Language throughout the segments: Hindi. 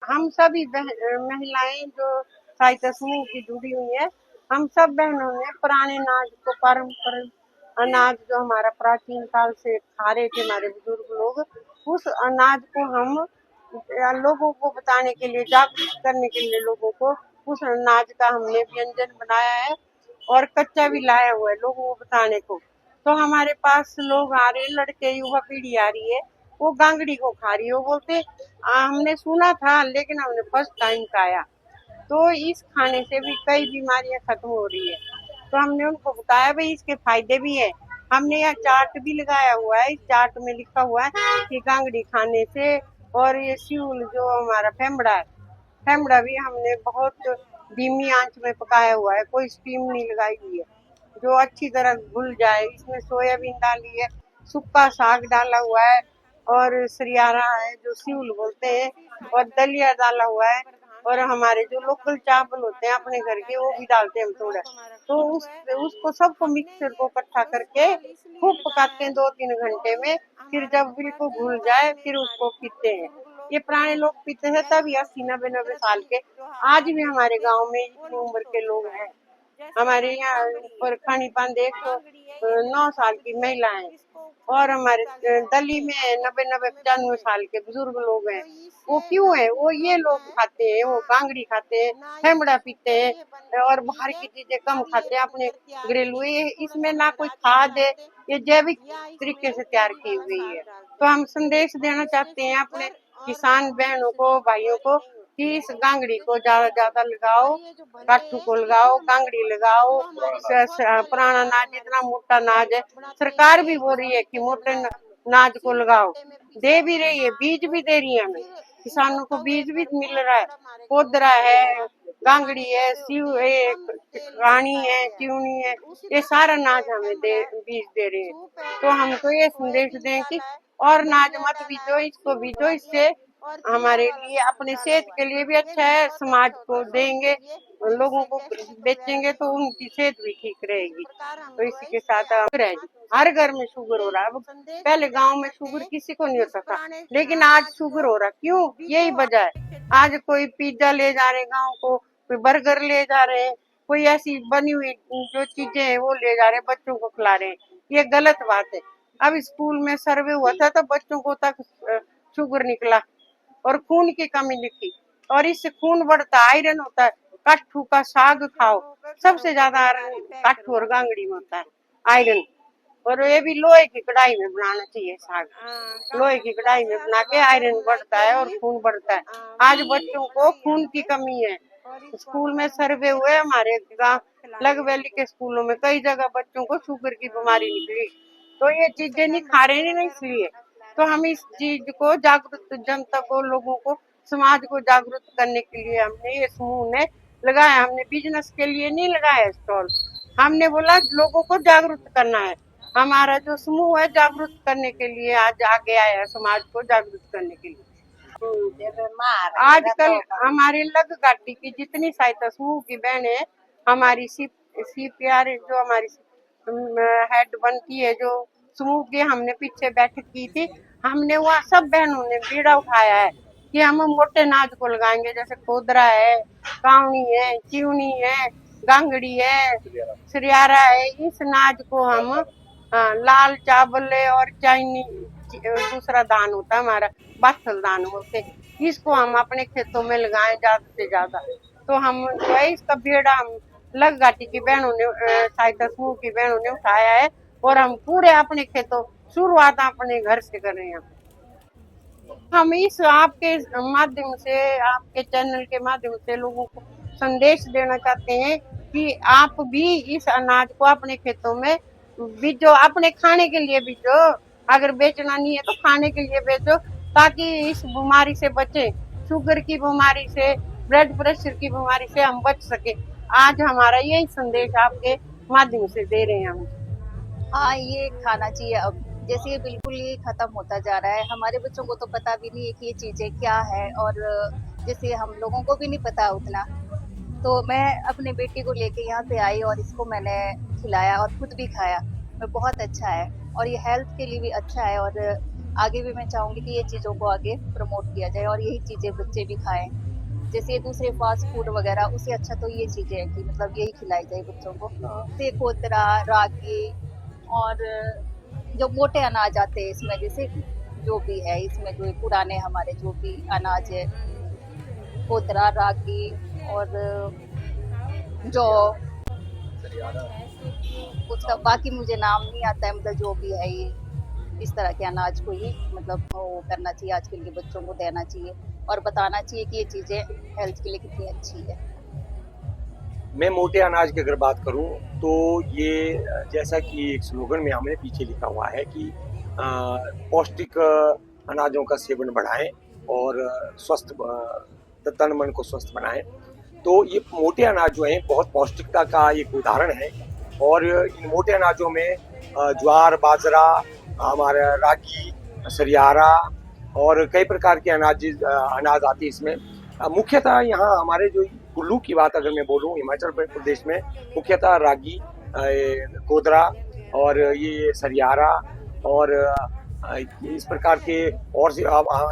हम सभी महिलाएं जो सहायता समूह की जुड़ी हुई है, हम सब बहनों ने पुराने अनाज को, पारंपरिक अनाज जो हमारा प्राचीन काल से खा रहे थे हमारे बुजुर्ग लोग, उस अनाज को हम लोगों को बताने के लिए, जागरूक करने के लिए लोगों को, उस अनाज का हमने व्यंजन बनाया है और कच्चा भी लाया हुआ है लोगों को बताने को। तो हमारे पास लोग आ रहे, लड़के युवा पीढ़ी आ रही है, वो गांगड़ी को खा रही है। वो बोलते हमने सुना था लेकिन हमने फर्स्ट टाइम खाया। तो इस खाने से भी कई बीमारियां खत्म हो रही है। तो हमने उनको बताया भाई इसके फायदे भी है। हमने यहाँ चार्ट भी लगाया हुआ है, इस चार्ट में लिखा हुआ है कि गांगड़ी खाने से, और ये सियूल जो हमारा फेमड़ा है, फेमड़ा भी हमने बहुत धीमी आंच में पकाया हुआ है, कोई स्टीम नहीं लगाई हुई है, जो अच्छी तरह घुल जाए। इसमें सोयाबीन डाली है, सूखा साग डाला हुआ है, और सरियारा है जो सियूल बोलते हैं, और दलिया डाला हुआ है, और हमारे जो लोकल चावल होते हैं अपने घर के वो भी डालते हैं हम थोड़ा। तो उसको सबको मिक्सर को इकट्ठा करके खूब पकाते हैं 2-3 घंटे में। फिर जब बिल्कुल घुल जाए फिर उसको पीते हैं। ये पुराने लोग पीते हैं, तभी 80-90 साल के आज भी हमारे गांव में इतनी उम्र के लोग हैं। हमारे यहाँ ऊपर खानी पान 109 साल की महिला है, और हमारे गली में 90-95-95 साल के बुजुर्ग लोग हैं। वो क्यों है? वो ये लोग खाते हैं, वो कांगड़ी खाते हैं, फेमड़ा पीते हैं, और बाहर की चीजें कम खाते हैं, अपने घरेलू। ये इसमें ना कोई खाद है, ये जैविक तरीके से तैयार की हुई है। तो हम संदेश देना चाहते हैं अपने किसान बहनों को, भाइयों को, कि इस गांगड़ी को ज्यादा ज्यादा लगाओ, काठू को लगाओ, गांगड़ी लगाओ। पुराना अनाज इतना मोटा अनाज है, सरकार भी बोल रही है कि मोटे अनाज को लगाओ, दे भी रही है, बीज भी दे रही है हमें, किसानों को बीज भी मिल रहा है। कोदरा है, गांगड़ी है, रानी है, चिवनी है, ये सारा अनाज हमें बीज दे रहे हैं। तो हमको ये संदेश दें कि और अनाज मत बीजो, इसको बीजो, इससे हमारे लिए, अपने सेहत के लिए भी अच्छा है, समाज को देंगे, लोगों को बेचेंगे तो उनकी सेहत भी ठीक रहेगी। तो इसी के साथ हर घर में शुगर हो रहा है। अब पहले गांव में शुगर किसी को नहीं होता था, लेकिन आज शुगर हो रहा, क्यों? यही वजह है। आज कोई पिज्जा ले जा रहे गांव को, कोई बर्गर ले जा रहे हैं, कोई ऐसी बनी हुई जो चीजें है वो ले जा रहे हैं, बच्चों को खिला रहे हैं। ये गलत बात है। अब स्कूल में सर्वे हुआ था तो बच्चों को तक शुगर निकला और खून की कमी लिखी, और इससे खून बढ़ता, आयरन होता है। काठू का साग खाओ, सबसे ज्यादा आयरन काठू और गांगड़ी में होता है, आयरन। और ये भी लोहे की कढ़ाई में बनाना चाहिए साग, लोहे की कढ़ाई में बना के आयरन बढ़ता है और खून बढ़ता है। आज बच्चों को खून की कमी है। स्कूल में सर्वे हुए हमारे गाँव लग वैली के स्कूलों में, कई जगह बच्चों को शुगर की बीमारी निकली। तो ये चीजें नहीं खा रहे नहीं, इसलिए तो हम इस चीज को जागरूक, जनता को, लोगों को, समाज को जागरूक करने के लिए हमने ये समूह ने लगाया। हमने बिजनेस के लिए नहीं लगाया स्टॉल, हमने बोला लोगों को जागरूक करना है। हमारा जो समूह है जागरूक करने के लिए आज आगे आया है, समाज को जागरूक करने के लिए। आजकल हमारे लग घाटी की जितनी सहायता समूह की बहनें, हमारी CPR जो हमारी हेड बनती है, जो समूह की हमने पीछे बैठक की थी, हमने वहाँ सब बहनों ने बीड़ा उठाया है कि हम मोटे अनाज को लगाएंगे, जैसे कोदरा है, कावनी है, चिवनी है, गांगड़ी है, सरियारा है। इस अनाज को हम लाल चावल और चाइनी दूसरा दान होता है हमारा, बाछल दान बोलते, इसको हम अपने खेतों में लगाएं ज्यादा से ज्यादा। तो हम जो है इसका बीड़ा हम लग घाटी की बहनों ने, सहायता समूह की बहनों ने उठाया है, और हम पूरे अपने खेतों, शुरुआत अपने घर से कर रहे हैं। हम इस आपके माध्यम से, आपके चैनल के माध्यम से लोगों को संदेश देना चाहते हैं कि आप भी इस अनाज को अपने खेतों में बीजो, अपने खाने के लिए बीजो, अगर बेचना नहीं है तो खाने के लिए बेचो, ताकि इस बीमारी से बचे, शुगर की बीमारी से, ब्लड प्रेशर की बीमारी से हम बच सके। आज हमारा यही संदेश आपके माध्यम से दे रहे हैं हम। हाँ, ये खाना चाहिए अब, जैसे ये बिल्कुल ही खत्म होता जा रहा है। हमारे बच्चों को तो पता भी नहीं है कि ये चीजें क्या है, और जैसे हम लोगों को भी नहीं पता उतना। तो मैं अपने बेटी को लेके यहाँ पे आई और इसको मैंने खिलाया और खुद भी खाया, और बहुत अच्छा है, और ये हेल्थ के लिए भी अच्छा है। और आगे भी मैं चाहूंगी कि ये चीज़ों को आगे प्रमोट किया जाए और यही चीज़ें बच्चे भी खाएं। जैसे ये दूसरे फास्ट फूड वगैरह, उससे अच्छा तो ये चीज़ें हैं कि मतलब यही खिलाई जाए बच्चों को। जैसे कोतरा, रागी और जो मोटे अनाज आते हैं इसमें, जैसे जो भी है इसमें, जो पुराने हमारे जो भी अनाज है, कोतरा, रागी और जौ, उसका बाकी मुझे नाम नहीं आता है, मतलब जो भी है ये इस तरह के अनाज को ही मतलब वो करना चाहिए, आजकल के बच्चों को देना चाहिए और बताना चाहिए कि ये चीज़ें हेल्थ के लिए कितनी अच्छी है। मैं मोटे अनाज की अगर बात करूं तो ये जैसा कि एक स्लोगन में हमने पीछे लिखा हुआ है कि पौष्टिक अनाजों का सेवन बढ़ाएं और स्वस्थ तन मन को स्वस्थ बनाएं। तो ये मोटे अनाज जो हैं बहुत पौष्टिकता का एक उदाहरण है और इन मोटे अनाजों में ज्वार, बाजरा, हमारा रागी, सरियारा और कई प्रकार के अनाज आते हैं इसमें। मुख्यतः यहाँ हमारे जो कुल्लू की बात अगर मैं बोलूँ, हिमाचल प्रदेश में मुख्यतः रागी, कोदरा और ये सरियारा और इस प्रकार के और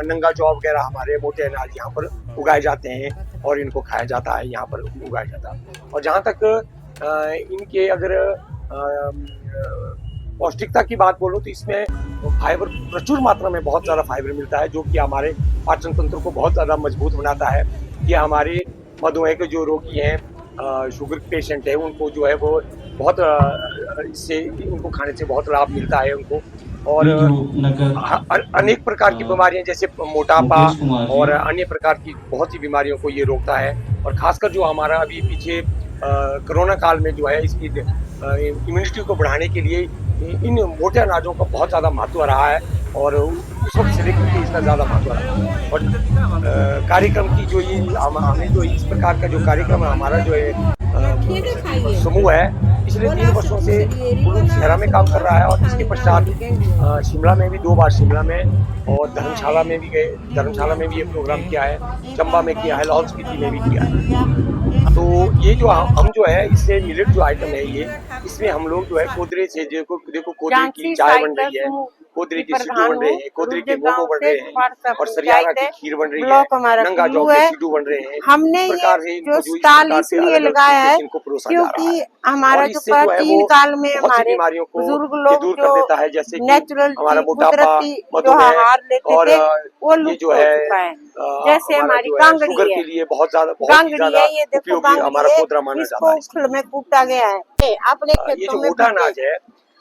नंगा जौ वगैरह हमारे मोटे अनाज यहाँ पर उगाए जाते हैं और इनको खाया जाता है, यहाँ पर उगाया जाता है। और जहाँ तक इनके अगर पौष्टिकता की बात बोलो तो इसमें फाइबर प्रचुर मात्रा में बहुत ज़्यादा फाइबर मिलता है, जो कि हमारे पाचन तंत्र को बहुत ज़्यादा मजबूत बनाता है। ये हमारे मधुमेह के जो रोगी हैं, शुगर पेशेंट है, उनको जो है वो बहुत इससे इनको खाने से बहुत लाभ मिलता है उनको। और अनेक प्रकार की बीमारियां जैसे मोटापा और अन्य प्रकार की बहुत सी बीमारियों को ये रोकता है। और खासकर जो हमारा अभी पीछे कोरोना काल में जो है इसकी इम्यूनिटी को बढ़ाने के लिए इन मोटे अनाजों का बहुत ज़्यादा महत्व रहा है और उस वक्त से लेकर के इसका ज़्यादा महत्व रहा है। और कार्यक्रम की जो ये हमें जो इस प्रकार का जो कार्यक्रम हमारा जो है समूह है, पिछले 3 वर्षों से कुल्लू शहरा में काम कर रहा है और इसके पश्चात शिमला में भी 2 बार शिमला में और धर्मशाला में भी गए, धर्मशाला में भी ये प्रोग्राम किया है, चंबा में किया है, लाहौल स्पीति में भी किया है। तो ये जो हम जो है इससे मिलेट जो आइटम है ये, इसमें हम लोग जो है कोदरे से देखो कोदरे की चाय बन रही है, कोदरे की सिड्डू बन रही है, कोदरे के मोमो बन रहे हैं और सरियारा की खीर बन रही है, नंगा जौ के सिड्डू बन रहे हैं। हमने ये जो स्टॉल इसलिए लगाया है क्योंकि हमारा जो प्राचीन काल में हमारे बुजुर्ग लोग जो नेचुरल कुदरती जो आहार लेते थे वो लुप्त हो चुका है। जैसे हमारी गांगड़ी है, गांगड़ी है, ये देखो गांगड़ी है, इसको उखल में कूटा गया है अपने खेतों में अनाज है।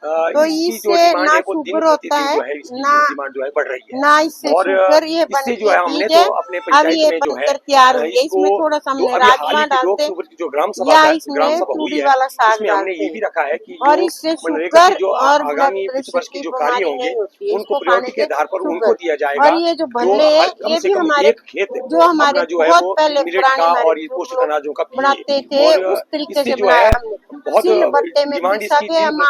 तो इससे ना शुगर होता है ना इससे शुगर, ये बनती है चीजें। अब ये बनकर तैयार हुई है, इसमें थोड़ा सा हमने राजमा डालते या इसमें चूड़ी वाला साग डालते हैं और इससे शुगर और ब्लड प्रेशर की बीमारी नहीं होती है, इसको खाने से शुगर। और ये जो भल्ले है ये भी हमारे जो हमारे बहुत पहले पुराने बनाते थे उस तरीके से बनाया हमने, सिल बट्टे में पिसा के हम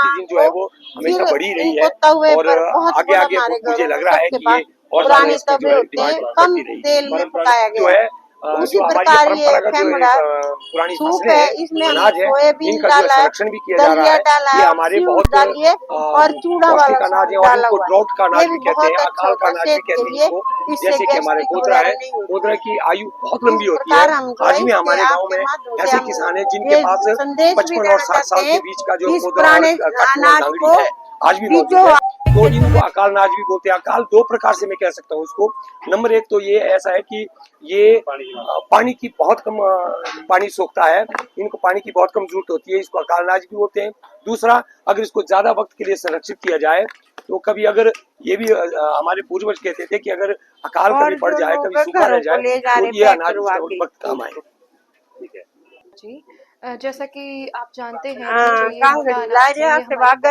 हमेशा बढ़ी रही है और आगे आगे मुझे लग रहा है कि ये और पुराने तवे होते हैं, कम तेल में पकाया गया है। उसी प्रकार ये फेमड़ा सूप है, इसमें हमने सोयाबीन डाला है, दलिया डाला है, सेव डालिए और चूड़ा वाला अनाज डाला हुआ है। ये भी बहुत अच्छा होता है सेहत के लिए, इससे गैस्ट्रिक वगैरह नहीं होती। कोदरा की आयु बहुत लंबी होती है। आज भी हमारे गाँव में ऐसे किसान है जिनके पास 55 और 60 साल के बीच का जो पुराने अनाज को आज भी मौजूद है। तो इनको अकाल अनाज भी बोलते हैं। अकाल 2 प्रकार से मैं कह सकता हूँ इसको। नंबर 1 तो ये ऐसा है कि ये पानी की बहुत कम पानी सोखता है, इनको पानी की बहुत कम जरूरत होती है, इसको अकाल अनाज भी बोलते हैं। दूसरा, अगर इसको ज्यादा वक्त के लिए संरक्षित किया जाए तो कभी अगर ये भी हमारे पूर्वज कहते थे कि अगर अकाल कभी पड़ जाए, कभी सूखा रह जाए तो ये अनाज वक्त काम आए। ठीक है जी, जैसा कि आप जानते हैं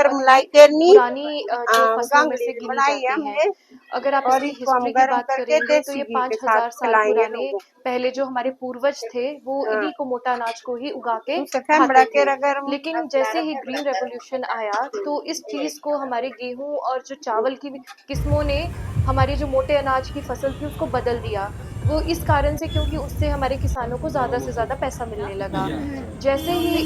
पुरानी जो फसलों में से गिनी जाती है। अगर आप इसकी हिस्ट्री की बात करेंगे तो ये 5000 साल पुराने पहले जो हमारे पूर्वज थे वो इन्हीं को मोटा अनाज को ही उगा के खाते थे। लेकिन जैसे ही ग्रीन रेवोल्यूशन आया तो इस चीज को हमारे गेहूं और जो चावल की किस्मों ने हमारी जो मोटे अनाज की फसल थी उसको बदल दिया। वो इस कारण से क्योंकि उससे हमारे किसानों को ज़्यादा से ज़्यादा पैसा मिलने लगा। जैसे ही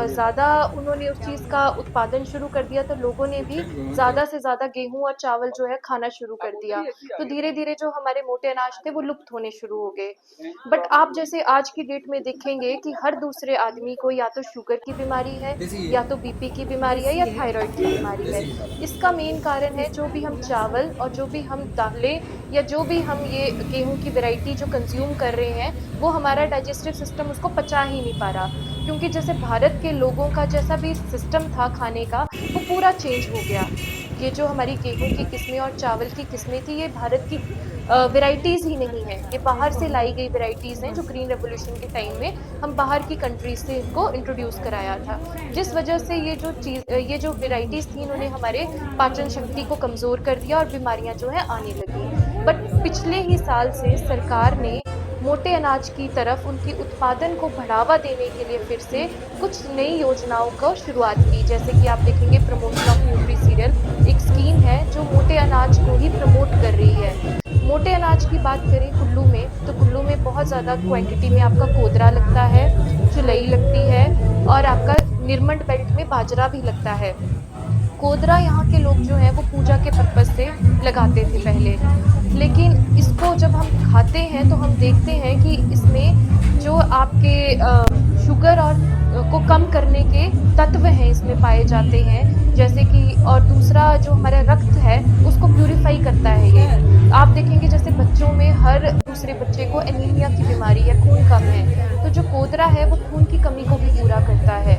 ज़्यादा उन्होंने उस चीज़ का उत्पादन शुरू कर दिया तो लोगों ने भी ज़्यादा से ज़्यादा गेहूँ और चावल जो है खाना शुरू कर दिया। तो धीरे-धीरे जो हमारे मोटे अनाज थे वो लुप्त होने शुरू हो गए। बट आप जैसे आज की डेट में देखेंगे कि हर दूसरे आदमी को या तो शुगर की बीमारी है, या तो बीपी की बीमारी है, या थायराइड की बीमारी है। इसका मेन कारण है जो भी हम चावल और जो भी हम दालें या जो भी हम ये गेहूँ की वैरायटी जो कंज्यूम कर रहे हैं, वो हमारा डाइजेस्टिव सिस्टम उसको पचा ही नहीं पा रहा। क्योंकि जैसे भारत के लोगों का जैसा भी सिस्टम था खाने का, वो पूरा चेंज हो गया। ये जो हमारी गेहूँ की किस्में और चावल की किस्में थी, ये भारत की वैराइटीज़ ही नहीं है, ये बाहर से लाई गई वैराइटीज़ हैं जो ग्रीन रेवोल्यूशन के टाइम में हम बाहर की कंट्रीज से इनको इंट्रोड्यूस कराया था। जिस वजह से ये जो वैराइटीज़ थी इन्होंने हमारे पाचन शक्ति को कमज़ोर कर दिया और बीमारियां जो है आने लगी। बट पिछले ही साल से सरकार ने मोटे अनाज की तरफ उनकी उत्पादन को बढ़ावा देने के लिए फिर से कुछ नई योजनाओं को शुरुआत की। जैसे कि आप देखेंगे प्रमोशन ऑफ न्यूट्री सीरियल एक स्कीम है जो मोटे अनाज को ही प्रमोट कर रही है। मोटे अनाज की बात करें कुल्लू में, तो कुल्लू में बहुत ज़्यादा क्वांटिटी में आपका कोदरा लगता है, चुलई लगती है और आपका निर्मंड बेल्ट में बाजरा भी लगता है। कोदरा यहाँ के लोग जो हैं वो पूजा के पर्पस से लगाते थे पहले, लेकिन इसको जब हम खाते हैं तो हम देखते हैं कि इसमें जो आपके शुगर और को कम करने के तत्व हैं इसमें पाए जाते हैं, जैसे कि और दूसरा जो हमारा रक्त है उसको प्यूरिफाई करता है ये। आप देखेंगे जैसे बच्चों में हर दूसरे बच्चे को एनीमिया की बीमारी है, खून कम है, तो जो कोदरा है वो खून की कमी को भी पूरा करता है।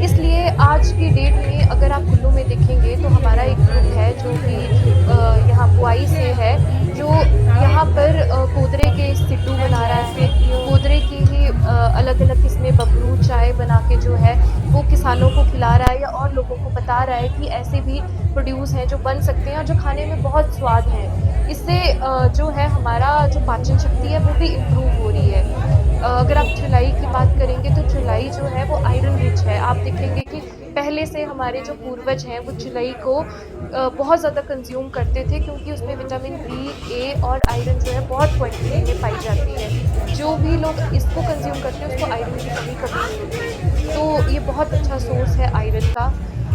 इसलिए आज की डेट में अगर आप कुल्लू में देखेंगे तो हमारा एक ग्रुप है जो कि यहाँ बुआई से है, जो यहाँ पर कोदरे के सिड्डू बना रहा है, कोदरे की ही अलग अलग किस्में बबलू चाय बना के जो है वो किसानों को खिला रहा है या और लोगों को बता रहा है कि ऐसे भी प्रोड्यूस हैं जो बन सकते हैं और जो खाने में बहुत स्वाद है। इससे जो है हमारा जो पाचन शक्ति है वो भी इम्प्रूव हो रही है। अगर आप चुलाई की बात करेंगे तो चुलाई जो है वो आयरन रिच है। आप देखेंगे कि पहले से हमारे जो पूर्वज हैं वो चुलाई को बहुत ज़्यादा कंज्यूम करते थे क्योंकि उसमें विटामिन बी, ए और आयरन जो है बहुत क्वांटिटी में पाई जाती है। जो भी लोग इसको कंज्यूम करते हैं उसको आयरन की कमी कभी नहीं होती, तो ये बहुत अच्छा सोर्स है आयरन का।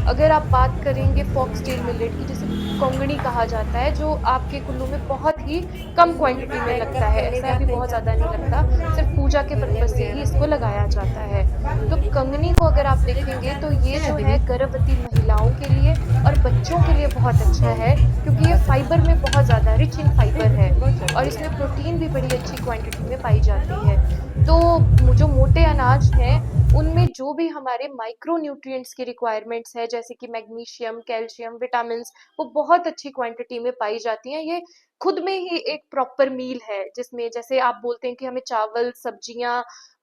अगर आप बात करेंगे फॉक्सटेल मिलेट की, जिसे कोंगणी कहा जाता है, जो आपके कुल्लू में बहुत ही कम क्वांटिटी में लगता है, ऐसा भी बहुत ज़्यादा नहीं लगता, सिर्फ पूजा के पर्पज से ही इसको लगाया जाता है। तो कंगनी को अगर आप देखेंगे तो ये जो है गर्भवती महिलाओं के लिए और बच्चों के लिए बहुत अच्छा है क्योंकि ये फाइबर में बहुत ज़्यादा रिच इन फाइबर है और इसमें प्रोटीन भी बड़ी अच्छी क्वांटिटी में पाई जाती है। तो जो मोटे अनाज हैं उनमें जो भी हमारे माइक्रो न्यूट्रिएंट्स की रिक्वायरमेंट्स है, जैसे कि मैग्नीशियम, कैल्शियम, विटामिन्स, वो बहुत अच्छी क्वांटिटी में पाई जाती हैं। ये खुद में ही एक प्रॉपर मील है, जिसमें जैसे आप बोलते हैं कि हमें चावल, सब्जियां,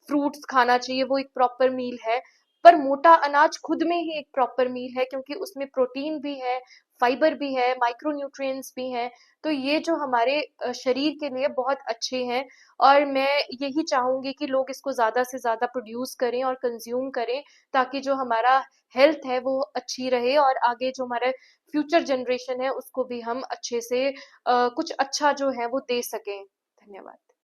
फ्रूट्स खाना चाहिए, वो एक प्रॉपर मील है। पर मोटा अनाज खुद में ही एक प्रॉपर मील है क्योंकि उसमें प्रोटीन भी है, फाइबर भी है, माइक्रो न्यूट्रिएंट्स भी हैं। तो ये जो हमारे शरीर के लिए बहुत अच्छे हैं और मैं यही चाहूंगी कि लोग इसको ज़्यादा से ज़्यादा प्रोड्यूस करें और कंज्यूम करें ताकि जो हमारा हेल्थ है वो अच्छी रहे और आगे जो हमारे फ्यूचर जनरेशन है उसको भी हम अच्छे से कुछ अच्छा जो है वो दे सकें। धन्यवाद।